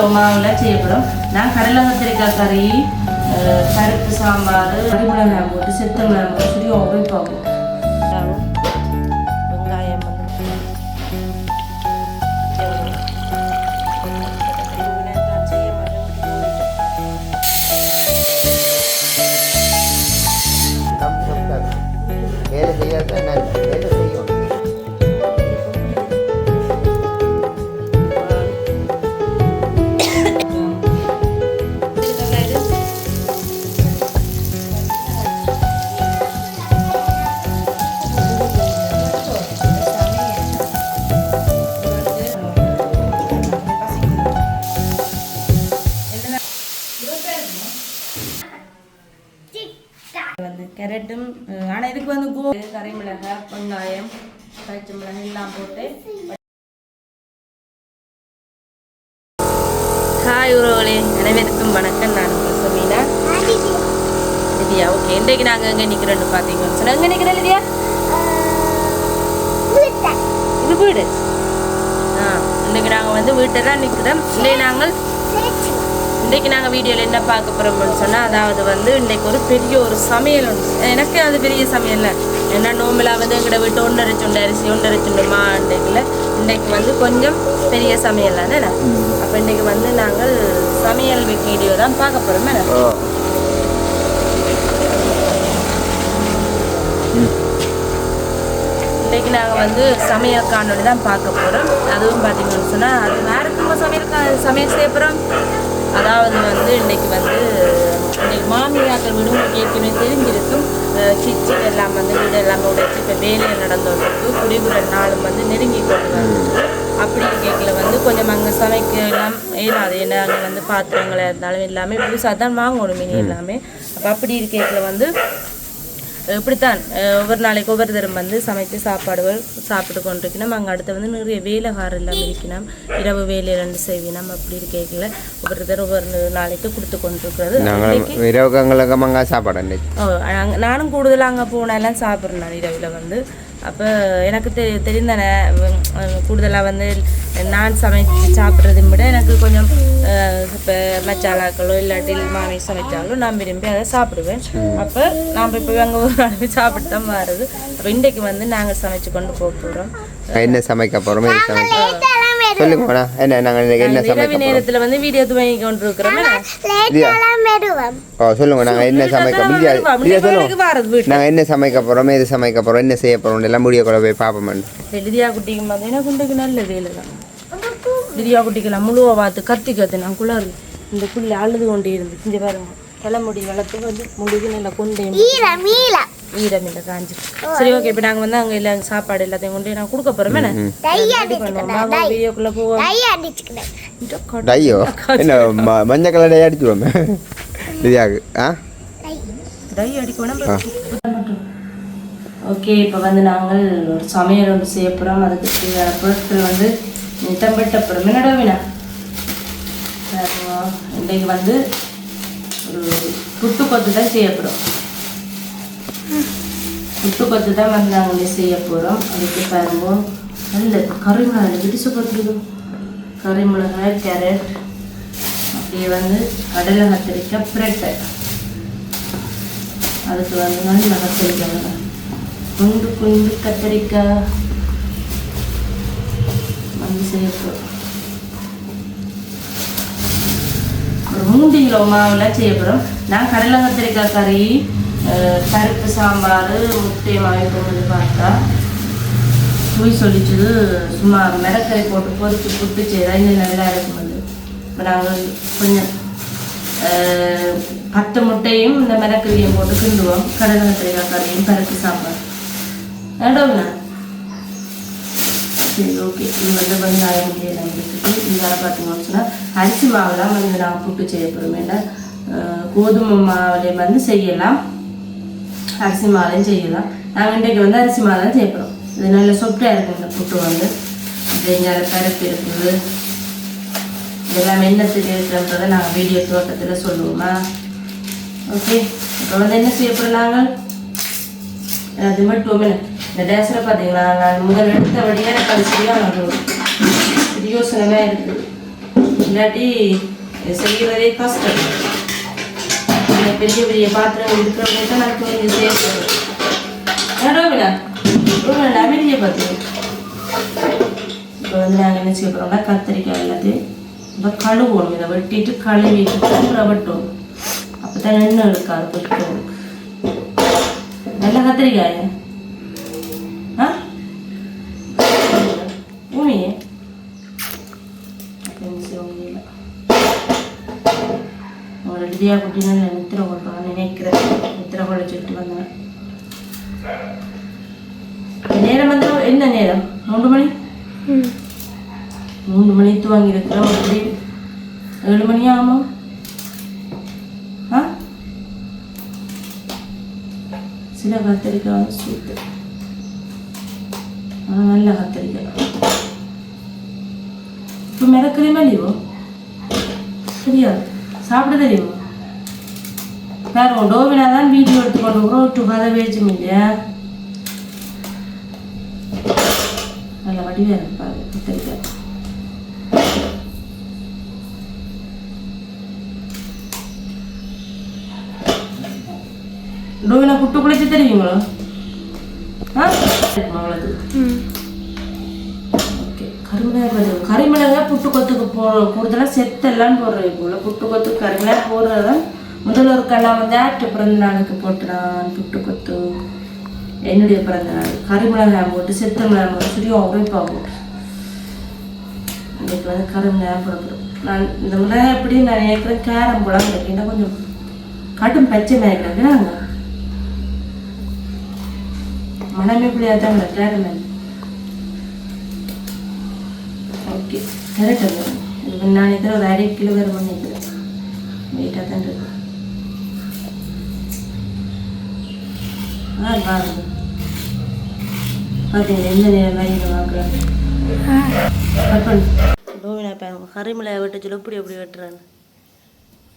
Kilo மாவில் செய்யப்படும். நான் கடலை கத்திரிக்காய் கறி, பருப்பு சாம்பார், மிளகாய் போட்டு செத்த மிளகாய் போட்டு சொல்லி ஓவன் பார்ப்போம். வெங்காயம் கேரட்டும், ஆனால் இதுக்கு வந்து கறி மிளகாய், வெங்காயம், பச்சை மிளகாய் எல்லாம் போட்டு. ஹாய் உறவுகளே, அனைவருக்கும் வணக்கம். நான் மீனா லிதியா. ஓகே, இன்றைக்கு நாங்கள் எங்கே நிற்கிறோன்னு பார்த்தீங்கன்னு சொன்னால் எங்கே நிற்கிறோம் லிதியா? இது வீடு. இன்றைக்கு நாங்கள் வந்து வீட்டை தான் நிற்கிறோம். இன்றைக்கு நாங்கள் வீடியோவில் என்ன பார்க்க போகிறோம்னு சொன்னால், அதாவது வந்து இன்றைக்கு ஒரு பெரிய ஒரு சமையல் உண்டு. எனக்கு அது பெரிய சமையல் ஏன்னா நோம்பலாக வந்து எங்கள்கிட்ட வீட்டு ஒன்றரை அரிசி 1.5 மாண்டையில் இன்றைக்கு வந்து கொஞ்சம் பெரிய சமையல் தானே. அப்போ இன்றைக்கு வந்து நாங்கள் சமையல் வீடியோ தான் பார்க்க போகிறோம். இன்றைக்கு நாங்கள் வந்து சமையல் காணொலி தான் பார்க்க போகிறோம். அதுவும் பார்த்தீங்கன்னு சொன்னால் அது வேறுக்குமா சமையல் செய்ய போகிறோம். அதாவது வந்து இன்றைக்கி மாமியாக்கள் வீடு உங்களுக்கு ஏற்கனவே தெரிஞ்சிருக்கும். கிச்சன் எல்லாம் வந்து வீடு எல்லாமே உடைச்சி இப்போ வேலையை நடந்துருக்கு. குடிபுற நாளும் வந்து நெருங்கி கொண்டு வந்து அப்படி கேட்கல வந்து கொஞ்சம் அங்கே சமைக்க எல்லாம் ஏறாது. ஏன்னா அங்கே வந்து பாத்திரங்களாக இருந்தாலும் எல்லாமே புதுசாக தான் வாங்கணும் மீன் எல்லாமே. அப்போ அப்படி இருக்கேக்கில் வந்து இப்படித்தான் ஒவ்வொரு நாளைக்கு ஒவ்வொரு தரம் வந்து சமைத்து சாப்பாடுகள் சாப்பிட்டு கொண்டிருக்கணும். அங்கே அடுத்து வந்து நிறைய வேலைகாரம் எல்லாம் இருக்கணும். இரவு வேலையை 2 செய்வினோம். அப்படி இருக்கல ஒவ்வொரு தரம் ஒவ்வொரு நாளைக்கு கொடுத்து கொண்டிருக்கிறது. நானும் கூடுதலாக அங்கே போனாலாம் சாப்பிட்றேன் இரவில் வந்து. அப்போ எனக்கு தெரிந்தானே கூடுதலாக வந்து நான் சமைச்சு சாப்பிட்றதை விட எனக்கு கொஞ்சம் இப்போ மச்சாலாக்களோ இல்லாட்டி மாமி சமைச்சாலோ நான் விரும்பி அதை சாப்பிடுவேன். அப்போ நாம் இப்போ அங்கே ஒரு நாளைக்கு சாப்பிட்டு தான் மாறுது. அப்போ இன்றைக்கு வந்து நாங்கள் சமைச்சு கொண்டு போக போகிறோம். என்ன சமைக்க போகிறோம்? இரவு நேரத்தில் வந்து வீடியோ துவங்கி கொண்டு இருக்கிறோம். சொல்லுங்க, நாங்கள் என்ன சமைக்க போகிறோம், எது சமைக்க போகிறோம், என்ன செய்ய போகிறோம் எல்லாம் முடிய கூட போய் பார்ப்போம். லிதியா குட்டிக்கு பார்த்தீங்கன்னா குண்டைக்கு நல்ல வேலை தான். லிதியா குட்டிக்கெல்லாம் முழுவ பார்த்து கத்தி நான் குளர் இந்த புள்ளி அழுது கொண்டே இருந்து இங்கே பாருங்க தலைமுடி வளர்த்து வந்து முடிவு நல்லா கொண்டே ஈரம் இல்லை காஞ்சி. சரி, ஓகே. இப்போ நாங்கள் வந்து அங்கே எல்லாம் சாப்பாடு எல்லாத்தையும் கொண்டு நான் கொடுக்க போகிறோம். வீடியோக்குள்ளே போவோம். மஞ்சள் கலர் டை அடிச்சுடுவோம். டை அடிக்க. ஓகே, இப்போ வந்து நாங்கள் ஒரு சமையல் ஒன்று செய்ய போகிறோம். அதுக்கு தேவையான பொருட்கள் வந்து நித்தம்பட்ட போகிறோம். என்னடா வீணா இன்றைக்கு வந்து ஒரு புட்டு கொத்து தான் செய்ய போகிறோம். புட்டு கொத்து தான் வந்து நாங்கள் செய்ய போகிறோம். அதுக்கு பாருங்க நல்ல கறி மிளகாய் விடிச்சு போட்டுருக்கோம். கறி மிளகாய், கேரட், அப்படியே வந்து கடலை கத்திரிக்காய், பிரெட்டை, அதுக்கு வந்து நல்ல கத்திரிக்காய், குண்டு கத்திரிக்காய் வந்து செய்ய போகிறோம். ஒரு 3 கிலோ மாவில் செய்ய போகிறோம். நான் கடலை கத்திரிக்காய் கறி, பருப்பு சாம்பார், முட்டை மாவி போட்டு பார்த்தா போய் சொல்லிச்சுது. சும்மா மிளகறி போட்டு பொறிச்சு புட்டு செய்தா இன்னும் நல்லா இருக்கும். அது இப்போ நாங்கள் கொஞ்சம் 10 முட்டையும் இந்த மிளகறியும் போட்டு கிண்டுவோம். கடலை கத்திரிக்காய் கறியும் பருப்பு சாம்பார் வேண்டாம்ண்ணா. சரி, ஓகே. இது வந்து வெங்காயம் எல்லாம் எடுத்துட்டு இந்த பார்த்தீங்கன்னு சொன்னால் அரிசி மாவுலாம் வந்து நாங்கள் புட்டு செய்ய போகிறோம். ஏன்னா கோதுமை மாவுலேயும் வந்து செய்யலாம், அரிசி மாவுலையும் செய்யலாம். நாங்கள் இன்றைக்கு வந்து அரிசி மாவு தான் செய்ய போகிறோம். இது நல்ல சொப்டாக இருக்கும் இந்த புட்டு வந்து. இங்கே பருப்பு இருக்குது, இதெல்லாம் எண்ணத்துக்கு இருக்கிறன்றதை நாங்கள் வீடியோ தோட்டத்தில் சொல்லுவோமா. ஓகே, இப்போ வந்து என்ன செய்ய போகிறோம் நாங்கள் அது மட்டும் இந்த டேஸில் பார்த்தீங்களா, நான் முதல் எடுத்தபடியாக எனக்கு அது சரியாக யோசனையாக இருக்குது. இல்லாட்டி செய்கிறதே கஷ்டம். பெரிய பெரிய பாத்திரம் இருக்கிறவங்க தான் நான் கொஞ்சம் செய்யப்படுவேன். ரோவினா அமைதியை பார்த்து இப்போ வந்து நாங்கள் என்ன செய்ய போகிறோம்னா கத்திரிக்காய் எல்லாத்தையும் இப்போ கழுவோம். இதை வெட்டிட்டு கழுவிட்டு அப்புறம் வெட்டணும். அப்போ தான் எண்ணெய் இருக்காது பொறிக்கிறவங்களுக்கு. நல்ல கத்திரிக்காய் ஆ ஊமியே உங்களை ரெடியாக குட்டினா நித்திரை கொள்றான்னு நினைக்கிறேன். நித்திரை கொள்ள சொல்லிட்டு வந்தேன். நேரம் வந்து என்ன நேரம்? 3 மணி. 3 மணி தூங்கிருக்கிறோம். அப்படி 7 மணி ஆகுமா? ஆ சில கத்திரிக்காய் வந்து சூத்து. ஆனால் நல்ல கத்திரிக்காய். இப்போ மிதக்கிறீமா இல்லையோ? தெரியாது. சாப்பிட தெரியுமா? பாருங்க டோவினா தான் வீடியோ எடுத்துக்கொண்டு ரோட்டு கதை பேச்சும் இல்லையா? நல்ல வடிவாக இருப்பாரு கத்திரிக்காய். டோவினா புட்டு குளிச்சு தெரியுங்களோ? ஆ அவ்வளோது. ஓகே கறிமிளகாய் புட்டு கொத்துக்கு கூடுதலாக செத்தெல்லாம் போடுறது போல. புட்டு கொத்துக்கு கறிமிளகாய் போடுறது தான் முதல்ல ஒரு கல்லாம் வந்து ஆட்டு பிறந்த நாளுக்கு போட்டுனான் புட்டு கொத்து. என்னுடைய பிறந்த நாள் கறிமிளகாய் போட்டு செத்த மிளகாய் போட்டு சுரியும் உரைப்பாக போட்டு இன்னைக்கு வந்து கறிமிளகாய் போடப்படும். நான் இந்த மிளகாய் எப்படி நான் நினைக்கிறேன் கேரம் போலாம் நினைக்கிறேன். கொஞ்சம் கட்டும் பச்சை நினைக்கிறேன். நாங்கள் மனமே பிள்ளையாக தான் கேரம். ஓகே கரெக்டாக இது நான் நினைக்கிறேன் ஒரு 1/2 கிலோ வேறு நினைக்கிறேன். வெயிட்டாக தான் இருக்கு. பாருங்க பார்த்தீங்க எந்த நேரம் வாங்கிட்டு வாங்குறாங்க. டோவினா பாருங்க கறிமிளகாய் வெட்ட சொல்லி இப்படி எப்படி வெட்டுறான்னு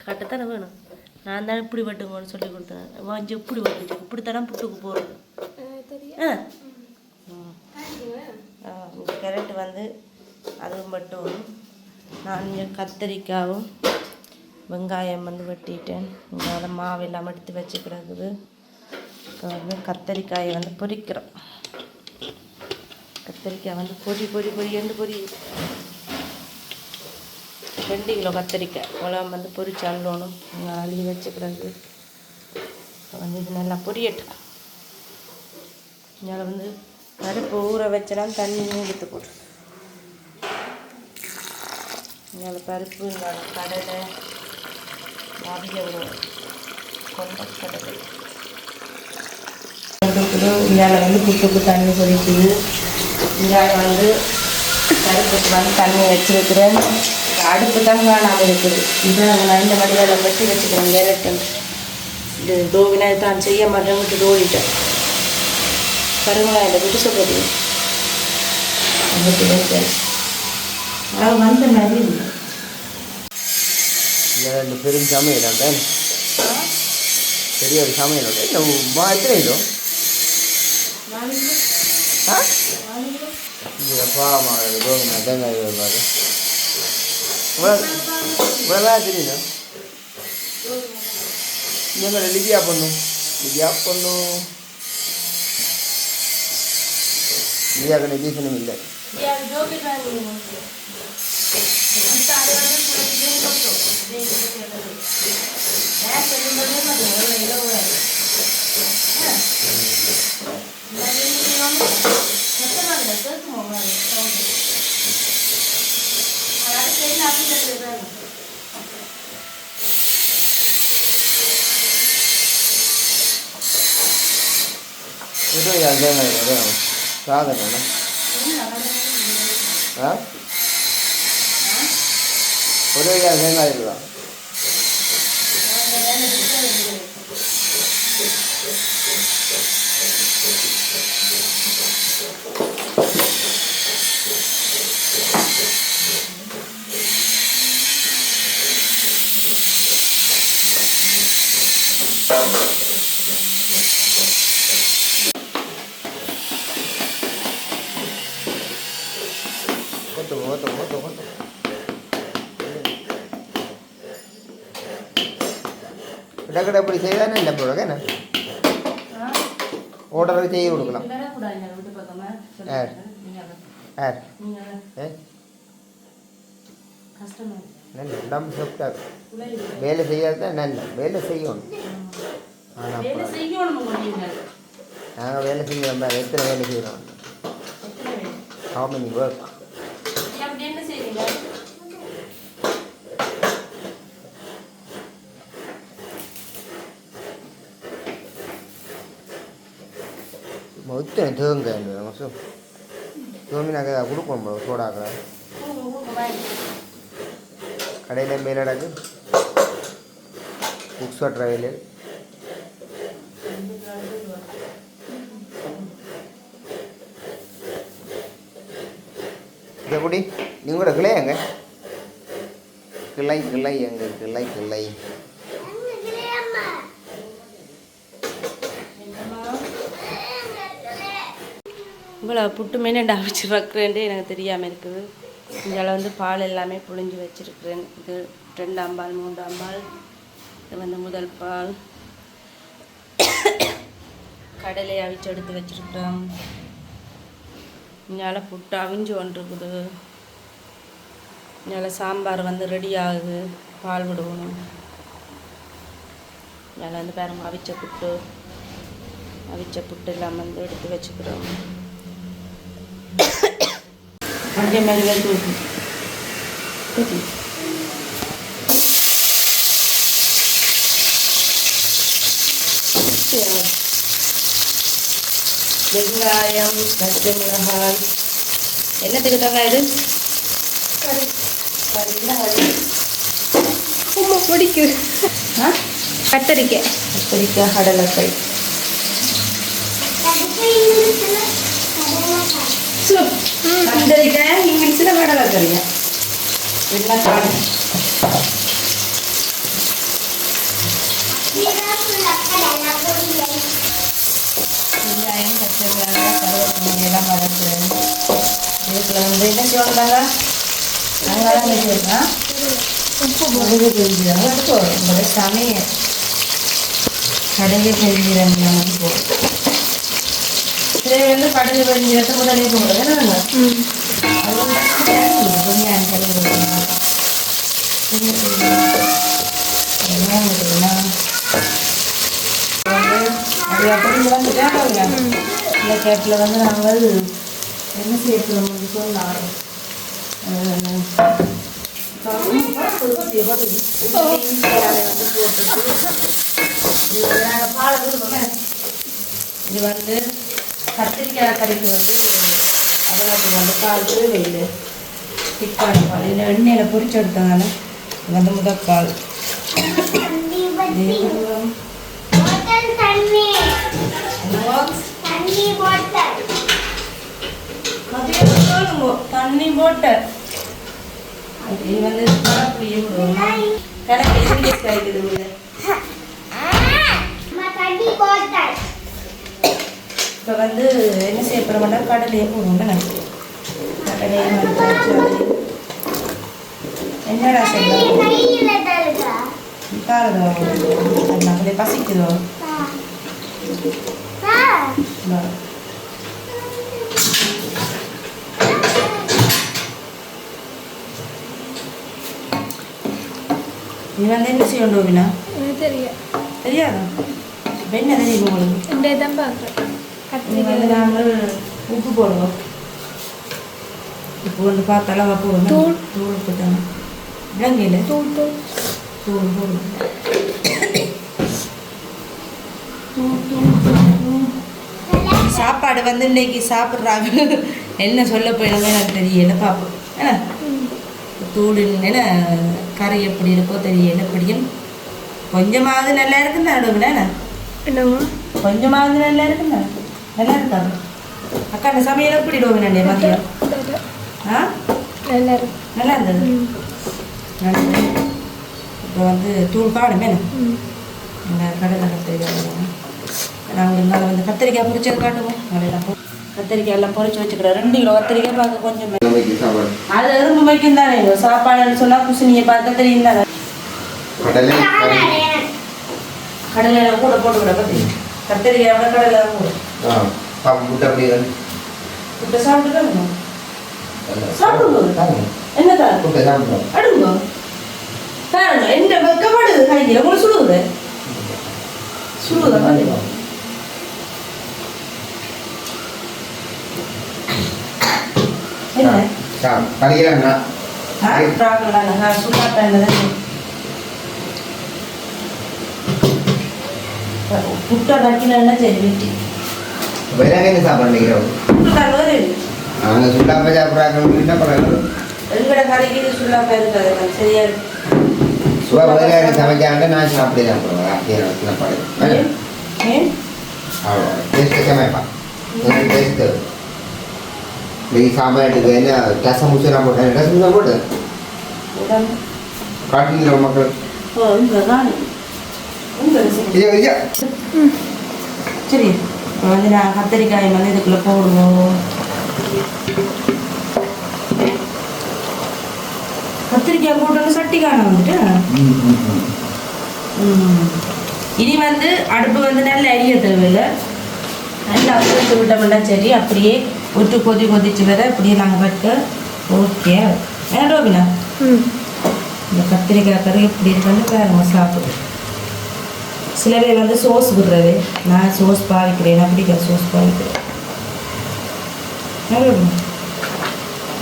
கட்டத்தானே வேணும். நான் தானே இப்படி வெட்டுங்கன்னு சொல்லி கொடுத்தேன். வாங்கி இப்படி வெட்டு இப்படித்தானே புட்டுக்கு போகிறது. கேரட் வந்து அதுவும் மட்டும் நான் கத்திரிக்காயும் வெங்காயம் வந்து வெட்டிட்டேன். இங்கே மாவெல்லாம் எடுத்து வச்சு கிடக்குது. இப்போ வந்து கத்திரிக்காயை வந்து பொரிக்கிறோம். கத்திரிக்காய் வந்து பொரி 2 கிலோ கத்திரிக்காய் உலகம் வந்து பொரிச்சு அள்ளணும். அள்ளி வச்சுக்கிறது. இப்போ வந்து இது நல்லா பொரியட்டும். இதில் வந்து பருப்பு ஊற வச்சலாம் தண்ணியும் எடுத்து போட்டு இதில் பருப்பு இந்த கடலை அதிக கொண்ட கடலை இதில் வந்து புட்டுக்கு தண்ணி கொதிக்குது. இதில் வந்து பருப்புக்கு வந்து தண்ணி வச்சுருக்கிறேன். அடுப்பு தான் காணாமல் இருக்குது. இதான் நான் இந்த மடியால் வெட்டி வச்சுக்கிறேன். கேரட்டு இது டோவினா தான் செய்ய மாட்டேன் விட்டு ஓடிட்டேன். கருங்காயில் விட்டு சொல்கிறது வந்த மாதிரி இல்லை. இந்த பெரும் சமையல் பெரிய ஒரு சமையல் இந்த எத்தனை கிலோ பாவமாக கோவிந்தா தேங்காய் பாரு இவ்வளோ தெரியல. எங்களை லிதியா பண்ணும் லிதியா கண்ணு டீசனும் இல்லை. சாதனை ஒரு தேங்காய் இருக்குதா? இடக்கடை இப்படி செய்தானே இல்லை போடுறோம் என்ன ஓர்டர் செய்ய கொடுக்கலாம் யார் யார் ஏ நல்ல உடம்பு சாப்பிட்டாரு வேலை செய்யாது தான் நல்ல வேலை செய்யணும் ஆனால் நாங்கள் வேலை செய்கிறோம் பாரு எத்தனை வேலை செய்கிறோம் how many work இத்தனை தேங்க மாதம் தோமினாக்க கொடுக்கணும் போல சோடாக்க கடையில் மேலடாக்கு புக்ஸ் ட்ராவல் எப்படி நீங்களோட கிளை எங்க கிளை கிளை எங்க கிளை கிளை இவ்வளோ புட்டு மீனண்டா வச்சு வைக்கிறேன்ட்டு எனக்கு தெரியாமல் இருக்குது இதில் வந்து பால் எல்லாமே புழிஞ்சு வச்சுருக்கிறேன் இது 2 அம்பால் 3 அம்பால் இது வந்து முதல் பால் கடலை அவிச்சு எடுத்து வச்சுருக்குறோம் இங்கால புட்டு அவிஞ்சு ஒன்று இருக்குது இங்கால சாம்பார் வந்து ரெடி ஆகுது பால் விடுவணும் இதில் வந்து பாருங்க அவிச்ச புட்டு எல்லாம் வந்து எடுத்து வச்சுக்கிறோம் அதே மாதிரி வந்து வெங்காயம் பச்சை மிளகாய் என்னத்துக்கு தங்க இது பிடிக்கு கத்தரிக்காய் கடலைக்காய் கத்தரிக்காய் இங்கிலீஷில் கடலைக்கறிங்க எல்லாம் காணும் வெங்காயம் பச்சை மிளகாய் கருவேப்பிலை எல்லாம் வதக்குறேன் இதுக்குள்ள வந்து என்ன சொல்லுறாங்க வெங்காயம் வச்சுருக்கேன் உப்பு முழுகு பெஞ்சிடாங்க உங்களோட சமையல் கடையை பெஞ்சிடாங்க வந்து போடும் இதை வந்து கடலை பெஞ்சிடத்தை முதலே போடுறது என்னங்க அது வெங்காயம் கருவேப்பிலை வெங்காயம் இருக்குதுன்னா அது அப்படி வந்துட்டாங்க இந்த கேட்டில் வந்து நாங்கள் என்ன சேர்க்கிறோம் சொன்னாங்க வந்து இது வந்து கத்திரிக்காய் கறிக்கு வந்து அவ்வளோக்கு வந்து பால் வெயில் திக்கான பால் இல்லை எண்ணெயில் பொரிச்சு எடுத்ததால இது வந்து முதற்பால் தண்ணி போட்ட இது வந்து கணக்கு இங்கிலீஷ் கிடைக்குது இப்போ வந்து என்ன செய்ய போகிறோம்னா கடலையே போடுவோம் கடலையே என்னடா செய்யலாம் தாரதோ நம்மளே பசிக்குதோ நீ வந்து என்ன செய்யணும் டோபினா தெரியாதா இப்போ என்ன தெரியும் உங்களுக்கு வந்து நாங்கள் உப்பு போடுவோம் உப்பு வந்து பார்த்து அளவாக போடுவோம் தூள் உப்பு தானே விலங்கையில் தூள் போடுவோம் சாப்பாடு வந்து இன்னைக்கு சாப்பிட்றாங்க என்ன சொல்ல போயிடுங்க எனக்கு தெரியல பார்ப்போம் ஏன்னா தூள் என்ன கறி எப்படி இருக்கோ தெரியல எப்படியும் கொஞ்சமாவது நல்லா இருக்குன்னு நடுவுல என்னங்க கொஞ்சமாவது நல்லா இருக்குண்ணா நல்லா இருக்காங்க அக்கா அந்த சமையல் எப்படி டோவினே மதியம் நல்லா இருந்தது இப்போ வந்து தூள் காணுமே எங்கள் கடலை கத்திரிக்காய் நாங்கள் இருந்தாலும் வந்து கத்திரிக்காய் பொரிச்சது காட்டுவோம் அதெல்லாம் கத்திரிக்காய் எல்லாம் பொரிச்சு வச்சுக்கிறோம் 2 கிலோ கத்திரிக்காய் பார்க்க கொஞ்சம் அது எறும்பு வைக்கும் தானே சாப்பாடுன்னு சொன்னால் குசினியை பார்க்க தெரியும் தானே கடலை கூட போட்டு விட பற்றி கத்திரிக்காய் விட கடலை கூட பாப்பா முட்டை அப்படி முட்டை சாப்பிட்டுக்கணும் சாப்பிடுங்க என்ன தான் முட்டை சாப்பிடுவோம் அடுங்க காரணம் எந்த வெக்கப்படுது கையில் உங்களுக்கு சுடுவது சுடுவதா என்ன கறிக்கிறேன்னா புட்டை நக்கினா சரி வீட்டு வேற என்ன சாப்பாடு நினைக்கிறோம் அவங்க சுல்லாப்ப சாப்பிட்றாங்க என்ன பண்ணுறாங்க எங்கட கறிக்கு சுல்லாப்பா இருக்காது சரியா சுவா வேற சமைச்சாங்க நான் சாப்பிட சாப்பிடுவேன் அப்படியே சாப்பாடு அவ்வளோ டேஸ்ட்டு சமைப்பா டேஸ்ட்டு இன்னைக்கு சாப்பாட்டுக்கு என்ன ரசம் முச்சலாம் போட்டேன் ரசம் தான் போட்டேன் காட்டுங்கிற மக்கள் சரி வந்து நான் கத்திரிக்காய் வந்து இதுக்குள்ளே போடுவோம் கத்திரிக்காய் போட்டோன்னு சட்டிக்கான வந்துட்டு இனி வந்து அடுப்பு வந்து நல்ல அரிய தேவையில்லை நல்லா கொதிச்சு விட்டோம்னா சரி அப்படியே ஒட்டு கொதிச்சு வர அப்படியே நாங்கள் வைக்க ஓகே ஏன்னா ரோபினா இந்த கத்திரிக்காய் கறி எப்படி இருக்குன்னு வேறு சாப்பிடு சில பேர் வந்து சோஸ் விடுறது நான் சோஸ் பாவிக்கிறேன் நான் பிடிக்கிற சோஸ் பாவிக்கிறேன்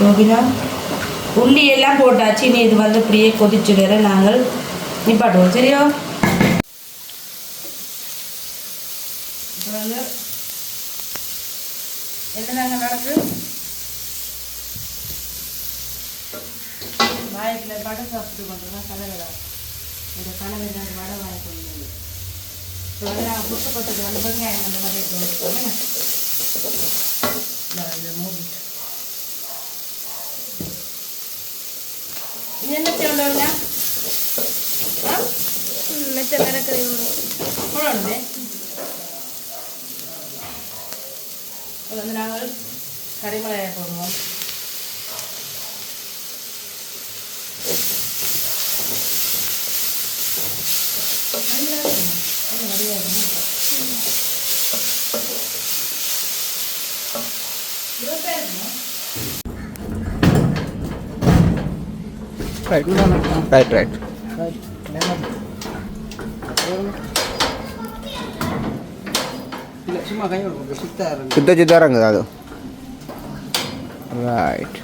ரோபினா உள்ளி எல்லாம் போட்டாச்சு இனி இது வந்து இப்படியே கொதிச்சு வர நாங்கள் நிப்பாட்டுவோம் சரியா இப்போ வந்து என்னதாங்க நடக்குது வாய்க்கில் வடை சாப்பிட்டு கொண்டுதான் கலவரா இந்த கலவர வடை வாங்கி கொண்டு இப்போ வந்து நாங்கள் புட்டு பத்துக்கு வந்து வெங்காயம் அந்த மாதிரி எடுத்து மூடிட்டு இது என்ன செய்யணும்னா மெத்த மிளக்கறி போடணுமே வந்து நாங்கள் கறிமிளகாயை போடுவோம் ரைட் சுத்த இறங்குது அது ரைட்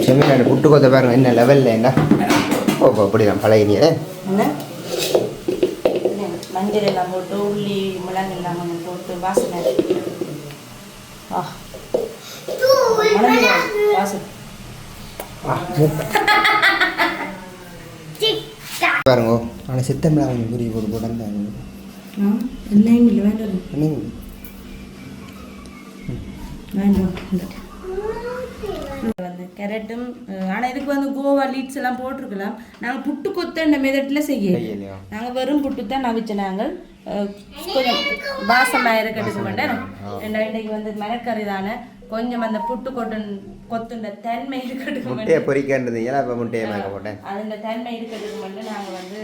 செம்மையான புட்டு கொத்த பாருங்க என்ன லெவலில் என்ன ஓ அப்படிதான் பழகினியே என்ன மஞ்சள் எல்லாம் போட்டு உள்ளி மிளகு எல்லாம் கொஞ்சம் போட்டு வாசனை வாசனை பாருங்க ஆனால் சித்தமிழா கொஞ்சம் புரிய போட்டு போட்டாங்க எண்ணெயும் இல்லை வேண்டாம் வேண்டாம் வந்து கேரட்டும் ஆனால் இதுக்கு வந்து கோவா லீட்ஸ் எல்லாம் போட்டிருக்கலாம் நாங்கள் புட்டு கொத்த இந்த மெதட்டில் செய்யலையா நாங்கள் வெறும் புட்டு தான் நவிச்ச நாங்கள் கொஞ்சம் வாசமாக இருக்கட்டுக்கு மாட்டேன் இன்றைக்கு வந்து மரக்கறி தானே கொஞ்சம் அந்த புட்டு கொத்துன்ற தன்மை இருக்கட்டுக்கு முட்டையை பொறிக்கின்றது ஏன்னா இப்போ முட்டையை மேலே போட்டேன் அந்த தன்மை இருக்கட்டுக்கு மட்டும் நாங்கள் வந்து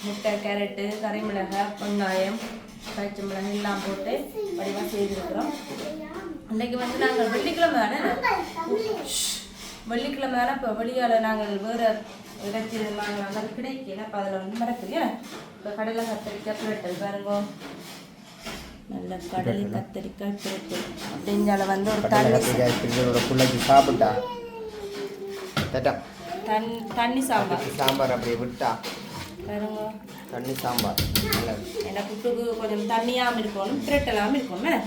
முட்டை கேரட்டு கறிமிளகாய் வெங்காயம் பச்சை மிளகாய் எல்லாம் போட்டு வடிவாக செய்திருக்கிறோம் இன்றைக்கு வந்து நாங்கள் வெள்ளிக்கிழமை தானே இப்போ வெளியால் நாங்கள் வேறு இறைச்சி நாங்கள் வந்து கிடைக்கல அப்போ அதில் வந்து மறக்குது இப்போ கடலை கத்திரிக்காய் பிரட்டல் பாருங்க நல்ல கடலை கத்திரிக்காய் பிரட்டல் அப்படிங்கால வந்து ஒரு பிள்ளைக்கு சாப்பிட்டா தண்ணி சாம்பார் அப்படியே விட்டா பாருங்க தண்ணி சாம்பார் ஏன்னா புட்டுக்கு கொஞ்சம் தண்ணியாகவும் இருக்கணும் பிரட்டலாகவும் இருக்கணும்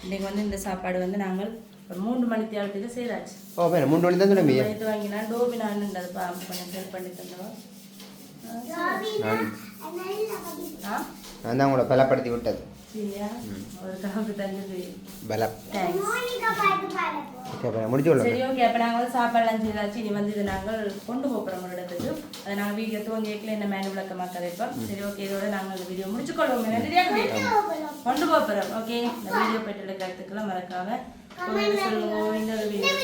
இன்றைக்கி வந்து இந்த சாப்பாடு வந்து நாங்கள் ஒரு 3 மணி தேவத்துக்கு செய்தாச்சு ஓ பேர் 3 மணி தான் தம்பி இது வாங்கினா டோபினான்னு அது கொஞ்சம் ஹெல்ப் பண்ணி தந்தோம் நான் தான் உங்களை பலப்படுத்தி விட்டது சரியா ஒரு காப்பு தந்தது பலம் தேங்க்ஸ் முடிச்சு கொள்ளுங்க சரி ஓகே அப்போ நாங்கள் வந்து சாப்பாடுலாம் செய்தாச்சு இனி வந்து இது நாங்கள் கொண்டு போகிறோம் ஒரு இடத்துக்கு அதை நாங்கள் வீடியோ தோங்கியக்கில் என்ன மேனு விளக்கமாக கதைப்போம் சரி ஓகே இதோட நாங்கள் இந்த வீடியோ முடிச்சுக்கொள்வோம் நிறையா கொண்டு போகிறோம் ஓகே இந்த வீடியோ பற்றிய கருத்துக்கெல்லாம் மறக்காம சொல்லுங்க இந்த வீடியோ